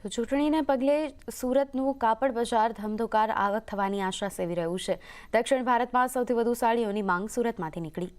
તો ચૂંટણીને પગલે સુરતનું કાપડ બજાર ધમધોકાર આવક થવાની આશા સેવી રહ્યું છે। દક્ષિણ ભારતમાં સૌથી વધુ સાડીઓની માંગ સુરતમાંથી નીકળી।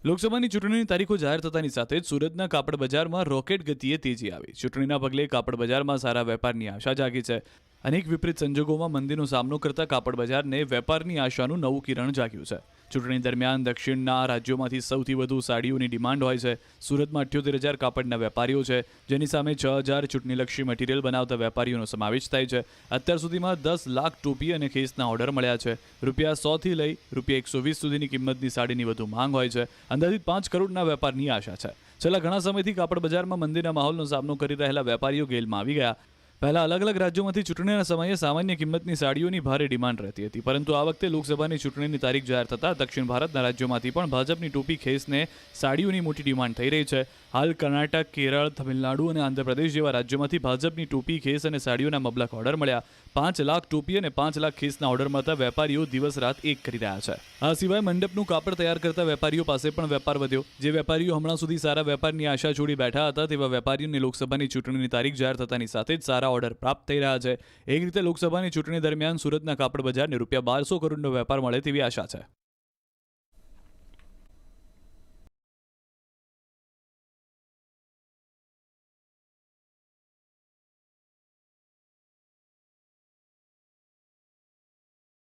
લોકસભાની ચૂંટણીની તારીખો જાહેર થતાની સાથે જ સુરતના કાપડ બજારમાં રોકેટ ગતિએ તેજી આવી। ચૂંટણીના પગલે કાપડ બજારમાં સારા વેપારની આશા જાગી છે। અનેક વિપરીત સંજોગોમાં મંદીનો સામનો કરતા કાપડ બજારને વેપારની આશાનું નવું કિરણ જાગ્યું છે। ચૂંટણી દરમિયાન દક્ષિણના રાજ્યોમાંથી સૌથી વધુ સાડીઓની ડિમાન્ડ હોય છે। સુરતમાં 78,000 કાપડના વેપારીઓ છે, જેની સામે 6,000 ચૂંટણીલક્ષી મટીરિયલ બનાવતા વેપારીઓનો સમાવેશ થાય છે। અત્યાર સુધીમાં 10 લાખ ટોપી અને ખેસના ઓર્ડર મળ્યા છે। ₹100થી લઈ ₹120 સુધીની કિંમતની સાડીની વધુ માંગ હોય છે। અંદાજિત 5 કરોડના વેપારની આશા છે। છેલ્લા ઘણા સમયથી કાપડ બજારમાં મંદીના માહોલનો સામનો કરી રહેલા વેપારીઓ ગેલમાં આવી ગયા। પહેલા અલગ અલગ રાજ્યોમાંથી ચૂંટણીના સમયે સામાન્ય કિંમતની સાડીઓની ભારે ડિમાન્ડ રહેતી હતી, પરંતુ આ વખતે લોકસભાની ચૂંટણીની તારીખ જાહેર થતાં દક્ષિણ ભારતના રાજ્યોમાંથી પણ ભાજપની ટોપી ખેસને સાડીઓની મોટી ડિમાન્ડ થઈ રહી છે। હાલ કર્ણાટક, કેરળ, તમિલનાડુ અને આંધ્રપ્રદેશ જેવા રાજ્યોમાંથી ભાજપની ટોપી ખેસ અને સાડીઓના મબલક ઓર્ડર મળ્યા। 5 લાખ ટોપી અને 5 લાખ ખેસના ઓર્ડર મળતા વેપારીઓ દિવસ રાત એક કરી રહ્યા છે। આ સિવાય મંડપનું કાપડ તૈયાર કરતા વેપારીઓ પાસે પણ વેપાર વધ્યો। જે વેપારીઓ હમણાં સુધી સારા વેપારની આશા છોડી બેઠા હતા, તેવા વેપારીઓને લોકસભાની ચૂંટણીની તારીખ જાહેર થતાની સાથે જ સારા ઓર્ડર પ્રાપ્ત થઈ રહ્યા છે। એક રીતે લોકસભાની ચૂંટણી દરમિયાન સુરતના કાપડ બજારને ₹1200 કરોડનો વેપાર મળે તેવી આશા છે।